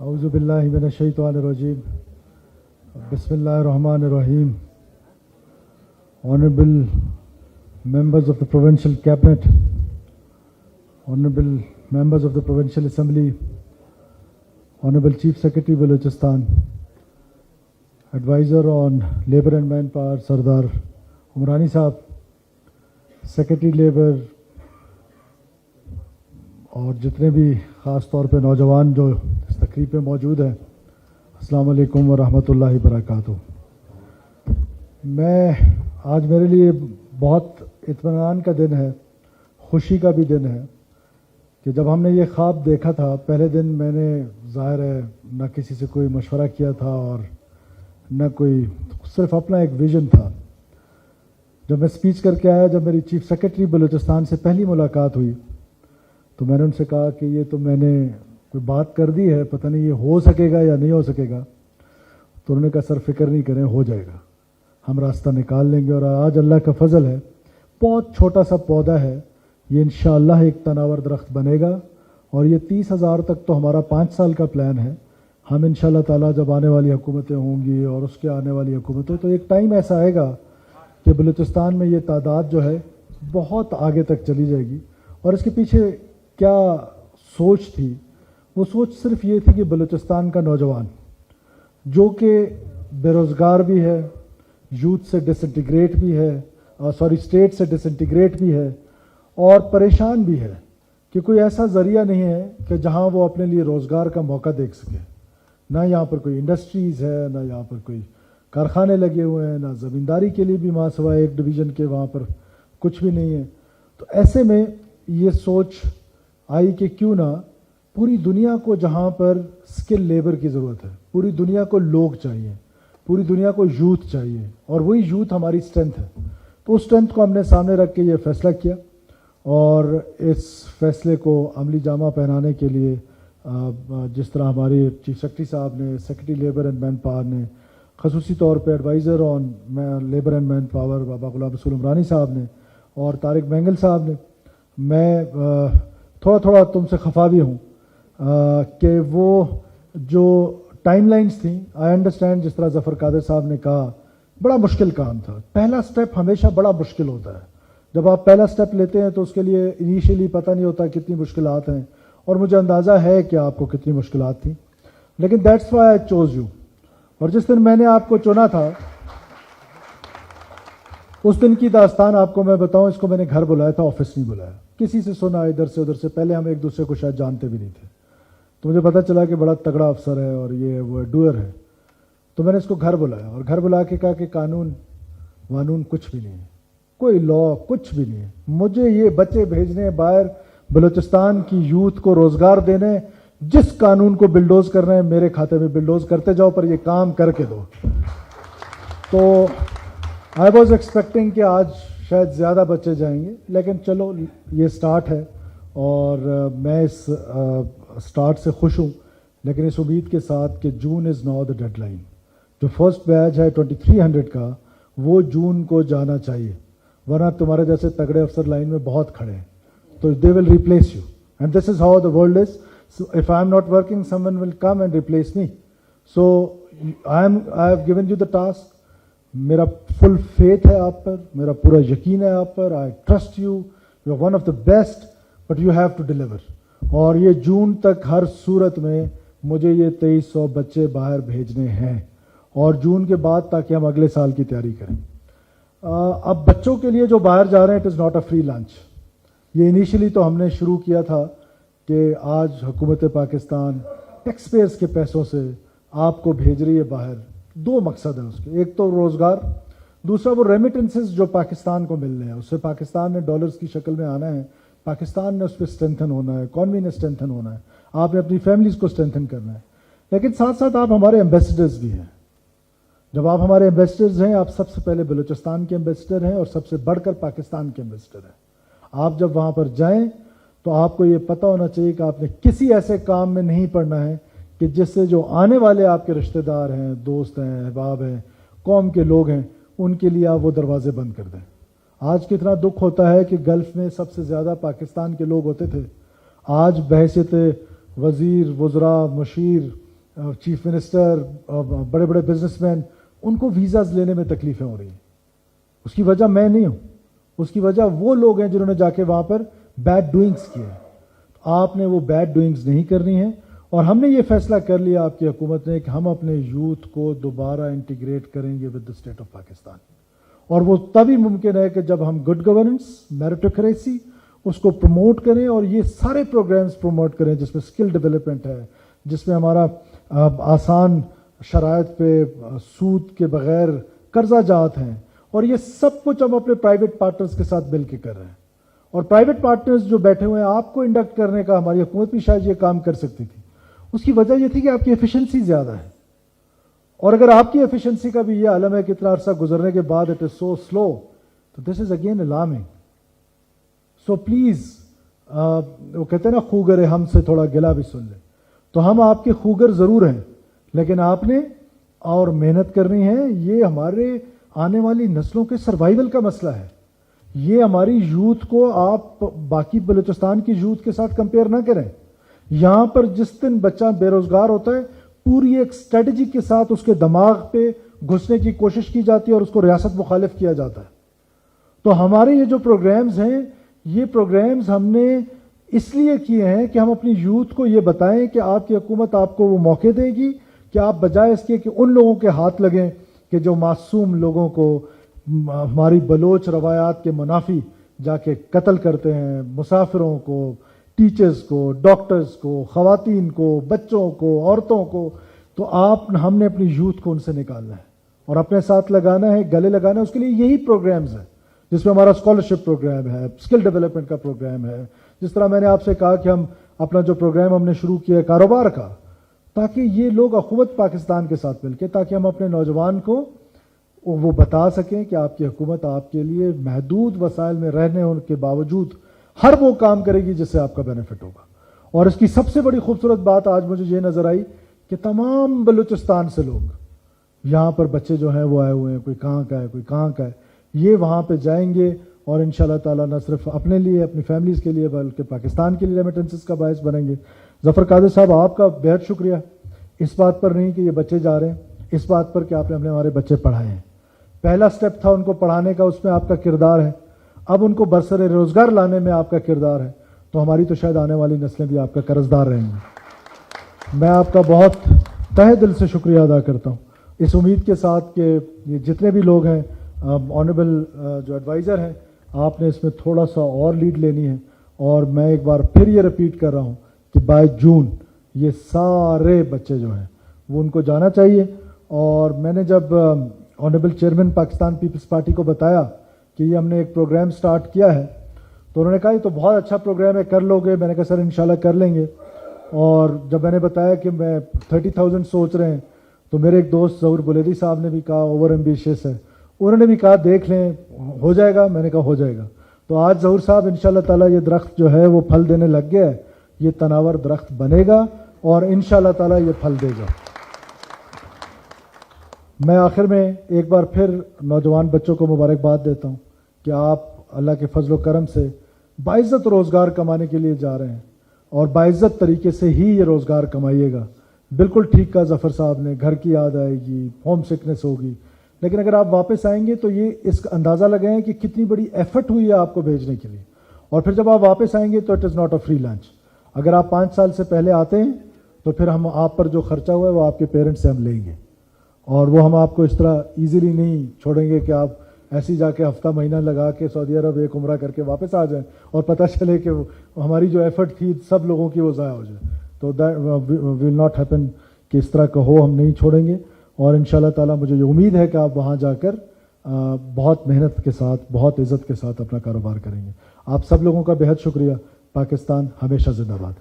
اعوذ باللہ من الشیطان الرجیم بسم اللہ الرحمن الرحیم. Honorable members of the Provincial Cabinet, Honorable members of the Provincial Assembly, Honorable Chief Secretary Balochistan, Advisor on Labour and Manpower Sardar Umrani Sahab, Secretary Labour اور جتنے بھی خاص طور پہ نوجوان جو اس تقریب پہ موجود ہیں، السلام علیکم ورحمۃ اللہ وبرکاتہ. آج میرے لیے بہت اطمینان کا دن ہے، خوشی کا بھی دن ہے کہ جب ہم نے یہ خواب دیکھا تھا، پہلے دن میں نے ظاہر ہے نہ کسی سے کوئی مشورہ کیا تھا اور نہ کوئی، صرف اپنا ایک ویژن تھا. جب میں اسپیچ کر کے آیا، جب میری چیف سیکرٹری بلوچستان سے پہلی ملاقات ہوئی تو میں نے ان سے کہا کہ یہ تو میں نے کوئی بات کر دی ہے، پتہ نہیں یہ ہو سکے گا یا نہیں ہو سکے گا. تو انہوں نے کہا سر فکر نہیں کریں، ہو جائے گا، ہم راستہ نکال لیں گے. اور آج اللہ کا فضل ہے، بہت چھوٹا سا پودا ہے، یہ انشاءاللہ ایک تناور درخت بنے گا. اور یہ 30,000 تک تو ہمارا 5 سال کا پلان ہے. ہم انشاءاللہ تعالیٰ جب آنے والی حکومتیں ہوں گی اور اس کے آنے والی حکومتیں، تو ایک ٹائم ایسا آئے گا کہ بلوچستان میں یہ تعداد جو ہے بہت آگے تک چلی جائے گی. اور اس کے پیچھے کیا سوچ تھی؟ وہ سوچ صرف یہ تھی کہ بلوچستان کا نوجوان جو کہ بے روزگار بھی ہے، یوتھ سے ڈس انٹیگریٹ بھی ہے، اسٹیٹ سے ڈس انٹیگریٹ بھی ہے اور پریشان بھی ہے کہ کوئی ایسا ذریعہ نہیں ہے کہ جہاں وہ اپنے لیے روزگار کا موقع دیکھ سکے. نہ یہاں پر کوئی انڈسٹریز ہے، نہ یہاں پر کوئی کارخانے لگے ہوئے ہیں، نہ زمینداری کے لیے بھی ماں سوائے ایک ڈویژن کے وہاں پر کچھ بھی نہیں ہے. تو ایسے میں یہ سوچ آئی کہ کیوں نہ پوری دنیا کو، جہاں پر سکل لیبر کی ضرورت ہے، پوری دنیا کو لوگ چاہیے، پوری دنیا کو یوتھ چاہیے، اور وہی یوتھ ہماری اسٹرینتھ ہے. تو اس اسٹرینتھ کو ہم نے سامنے رکھ کے یہ فیصلہ کیا، اور اس فیصلے کو عملی جامہ پہنانے کے لیے جس طرح ہمارے چیف سیکرٹری صاحب نے، secretary labour and manpower نے، خصوصی طور پہ adviser on labour and manpower Baba Ghulam رسول عمرانی صاحب نے، اور طارق مینگل صاحب نے، میں تھوڑا تم سے خفا بھی ہوں کہ وہ جو ٹائم لائنز تھیں، آئی انڈرسٹینڈ. جس طرح ظفر قادر صاحب نے کہا، بڑا مشکل کام تھا. پہلا سٹیپ ہمیشہ بڑا مشکل ہوتا ہے. جب آپ پہلا سٹیپ لیتے ہیں تو اس کے لیے انیشیلی پتہ نہیں ہوتا کتنی مشکلات ہیں، اور مجھے اندازہ ہے کہ آپ کو کتنی مشکلات تھیں، لیکن that's why I choose you. اور جس دن میں نے آپ کو چنا تھا، اس دن کی داستان آپ کو میں بتاؤں. اس کو میں نے گھر بلایا تھا، آفس نہیں بلایا. کسی سے سنا ادھر سے ادھر سے. پہلے ہم ایک دوسرے کو شاید جانتے بھی نہیں تھے. تو مجھے پتہ چلا کہ بڑا تگڑا افسر ہے اور یہ وہ ڈوئر ہے. تو میں نے اس کو گھر بلایا اور گھر بلا کے کہا کہ قانون کچھ بھی نہیں ہے، کوئی لا کچھ بھی نہیں ہے. مجھے یہ بچے بھیجنے باہر، بلوچستان کی یوتھ کو روزگار دینے، جس قانون کو بلڈوز کر رہے ہیں میرے کھاتے میں بلڈوز کرتے جاؤ، پر یہ کام کر کے دو. تو آئی واز ایکسپیکٹنگ کہ آج شاید زیادہ بچے جائیں گے، لیکن چلو یہ سٹارٹ ہے اور میں اس سٹارٹ سے خوش ہوں. لیکن اس امید کے ساتھ کہ جون از ناؤ دا ڈیڈ لائن. جو فرسٹ بیچ ہے 2300 کا، وہ جون کو جانا چاہیے، ورنہ تمہارے جیسے تگڑے افسر لائن میں بہت کھڑے ہیں، تو they will replace you. And this is how the world is. So if I am not working, someone will come and replace me. So I have given you the task. میرا full faith ہے آپ پر، میرا پورا یقین ہے آپ پر. I trust you, you are one of the best, but you have to deliver. اور یہ جون تک ہر صورت میں مجھے یہ 2300 بچے باہر بھیجنے ہیں، اور جون کے بعد تاکہ ہم اگلے سال کی تیاری کریں. اب بچوں کے لیے جو باہر جا رہے ہیں، it is not a free lunch. یہ انیشلی تو ہم نے شروع کیا تھا کہ آج حکومت پاکستان ٹیکس پیئرس کے پیسوں سے آپ کو بھیج رہی ہے باہر. 2 مقصد ہیں اس کے، ایک تو روزگار، دوسرا وہ ریمیٹنسز جو پاکستان کو مل رہے ہیں، اس سے پاکستان نے ڈالرز کی شکل میں آنا ہے، پاکستان نے اس پہ اسٹرینتھن ہونا ہے، اکانومی نے اسٹرینتھن ہونا ہے، آپ نے اپنی فیملیز کو اسٹرینتھن کرنا ہے. لیکن ساتھ ساتھ آپ ہمارے ایمبیسڈرز بھی ہیں. جب آپ ہمارے ایمبیسڈرز ہیں، آپ سب سے پہلے بلوچستان کے ایمبیسڈر ہیں اور سب سے بڑھ کر پاکستان کے ایمبیسڈر ہیں. آپ جب وہاں پر جائیں تو آپ کو یہ پتہ ہونا چاہیے کہ آپ نے کسی ایسے کام میں نہیں پڑنا ہے کہ جس سے جو آنے والے آپ کے رشتہ دار ہیں، دوست ہیں، احباب ہیں، قوم کے لوگ ہیں، ان کے لیے آپ وہ دروازے بند کر دیں. آج کتنا دکھ ہوتا ہے کہ گلف میں سب سے زیادہ پاکستان کے لوگ ہوتے تھے. آج بحیثیت وزیر، وزراء، مشیر چیف منسٹر, بڑے بڑے بزنس مین, ان کو ویزاز لینے میں تکلیفیں ہو رہی ہیں. اس کی وجہ میں نہیں ہوں, اس کی وجہ وہ لوگ ہیں جنہوں نے جا کے وہاں پر بیڈ ڈوئنگس کیے ہیں. آپ نے وہ بیڈ ڈوئنگس نہیں کرنی ہے, اور ہم نے یہ فیصلہ کر لیا آپ کی حکومت نے کہ ہم اپنے یوتھ کو دوبارہ انٹیگریٹ کریں گے with the state of Pakistan. اور وہ تبھی ممکن ہے کہ جب ہم گڈ گورننس, میرٹوکریسی اس کو پروموٹ کریں, اور یہ سارے پروگرامز پروموٹ کریں جس میں اسکل ڈیولپمنٹ ہے, جس میں ہمارا آسان شرائط پہ سود کے بغیر قرضہ جات ہیں, اور یہ سب کچھ ہم اپنے پرائیویٹ پارٹنرز کے ساتھ مل کے کر رہے ہیں. اور پرائیویٹ پارٹنرز جو بیٹھے ہوئے ہیں, آپ کو انڈکٹ کرنے کا ہماری حکومت بھی شاید یہ کام کر سکتی تھی. اس کی وجہ یہ تھی کہ آپ کی ایفیشنسی زیادہ ہے, اور اگر آپ کی ایفیشنسی کا بھی یہ عالم ہے کہ اتنا عرصہ گزرنے کے بعد اٹ از سو سلو, تو this is again alarming. So please, وہ کہتے ہیں نا خوگر ہم سے تھوڑا گلا بھی سن لیں, تو ہم آپ کے خوگر ضرور ہیں, لیکن آپ نے اور محنت کرنی ہے. یہ ہمارے آنے والی نسلوں کے سروائیول کا مسئلہ ہے. یہ ہماری یوتھ کو آپ باقی بلوچستان کی یوتھ کے ساتھ کمپیئر نہ کریں. یہاں پر جس دن بچہ بے روزگار ہوتا ہے, پوری ایک اسٹریٹجی کے ساتھ اس کے دماغ پہ گھسنے کی کوشش کی جاتی ہے اور اس کو ریاست مخالف کیا جاتا ہے. تو ہمارے یہ جو پروگرامز ہیں, یہ پروگرامز ہم نے اس لیے کیے ہیں کہ ہم اپنی یوتھ کو یہ بتائیں کہ آپ کی حکومت آپ کو وہ موقع دے گی کہ آپ بجائے اس کے کہ ان لوگوں کے ہاتھ لگیں کہ جو معصوم لوگوں کو, ہماری بلوچ روایات کے منافی جا کے قتل کرتے ہیں, مسافروں کو, ٹیچرز کو, ڈاکٹرز کو, خواتین کو, بچوں کو, عورتوں کو, تو ہم نے اپنی یوتھ کو ان سے نکالنا ہے اور اپنے ساتھ لگانا ہے, گلے لگانا ہے. اس کے لیے یہی پروگرامز ہیں جس میں ہمارا اسکالرشپ پروگرام ہے, اسکل ڈیولپمنٹ کا پروگرام ہے. جس طرح میں نے آپ سے کہا کہ ہم اپنا جو پروگرام ہم نے شروع کیا ہے کاروبار کا, تاکہ یہ لوگ اخوت پاکستان کے ساتھ مل کے, تاکہ ہم اپنے نوجوان کو وہ بتا سکیں کہ آپ کی حکومت آپ کے لیے محدود وسائل میں رہنے کے باوجود ہر وہ کام کرے گی جس سے آپ کا بینیفٹ ہوگا. اور اس کی سب سے بڑی خوبصورت بات آج مجھے یہ نظر آئی کہ تمام بلوچستان سے لوگ یہاں پر, بچے جو ہیں وہ آئے ہوئے ہیں, کوئی کہاں کا ہے, کوئی کہاں کا ہے, یہ وہاں پہ جائیں گے اور انشاءاللہ تعالیٰ نہ صرف اپنے لیے, اپنی فیملیز کے لیے, بلکہ پاکستان کے لیے ریمیٹنسز کا باعث بنیں گے. ظفر قادر صاحب, آپ کا بہت شکریہ, اس بات پر نہیں کہ یہ بچے جا رہے ہیں, اس بات پر کہ آپ نے ہمارے بچے پڑھائے ہیں. پہلا سٹیپ تھا ان کو پڑھانے کا, اس میں آپ کا کردار ہے. اب ان کو برسر روزگار لانے میں آپ کا کردار ہے, تو ہماری تو شاید آنے والی نسلیں بھی آپ کا قرضدار رہیں گی. میں آپ کا بہت تہہ دل سے شکریہ ادا کرتا ہوں, اس امید کے ساتھ کہ یہ جتنے بھی لوگ ہیں, آنریبل جو ایڈوائزر ہیں, آپ نے اس میں تھوڑا سا اور لیڈ لینی ہے. اور میں ایک بار پھر یہ رپیٹ کر رہا ہوں کہ بائی جون یہ سارے بچے جو ہیں وہ ان کو جانا چاہیے. اور میں نے جب آنریبل چیئرمین پاکستان پیپلز پارٹی کو بتایا کہ یہ ہم نے ایک پروگرام سٹارٹ کیا ہے, تو انہوں نے کہا یہ تو بہت اچھا پروگرام ہے, کر لو گے؟ میں نے کہا سر انشاءاللہ کر لیں گے. اور جب میں نے بتایا کہ میں 30,000 سوچ رہے ہیں, تو میرے ایک دوست ظہور بلیدی صاحب نے بھی کہا اوور ایمبیشیس ہے, انہوں نے بھی کہا دیکھ لیں ہو جائے گا. میں نے کہا ہو جائے گا. تو آج ظہور صاحب انشاءاللہ تعالیٰ یہ درخت جو ہے وہ پھل دینے لگ گیا ہے, یہ تناور درخت بنے گا اور انشاءاللہ تعالیٰ یہ پھل دے گا. میں آخر میں ایک بار پھر نوجوان بچوں کو مبارکباد دیتا ہوں کہ آپ اللہ کے فضل و کرم سے باعزت روزگار کمانے کے لیے جا رہے ہیں, اور باعزت طریقے سے ہی یہ روزگار کمائیے گا. بالکل ٹھیک کہا ظفر صاحب نے, گھر کی یاد آئے گی, ہوم سکنس ہوگی, لیکن اگر آپ واپس آئیں گے تو یہ اس کا اندازہ لگائیں کہ کتنی بڑی ایفرٹ ہوئی ہے آپ کو بھیجنے کے لیے. اور پھر جب آپ واپس آئیں گے تو it is not a free lunch. اگر آپ 5 سال سے پہلے آتے ہیں تو پھر ہم آپ پر جو خرچہ ہوا ہے وہ آپ کے پیرنٹس سے ہم لیں گے, اور وہ ہم آپ کو اس طرح ایزیلی نہیں چھوڑیں گے کہ آپ ایسی جا کے ہفتہ مہینہ لگا کے سعودی عرب ایک عمرہ کر کے واپس آ جائیں اور پتہ چلے کہ ہماری جو ایفرٹ تھی سب لوگوں کی وہ ضائع ہو جائے. تو دیٹ ول ناٹ ہیپن کہ اس طرح کا ہو, ہم نہیں چھوڑیں گے. اور انشاءاللہ تعالیٰ مجھے یہ امید ہے کہ آپ وہاں جا کر بہت محنت کے ساتھ, بہت عزت کے ساتھ اپنا کاروبار کریں گے. آپ سب لوگوں کا بہت شکریہ. پاکستان ہمیشہ زندہ باد.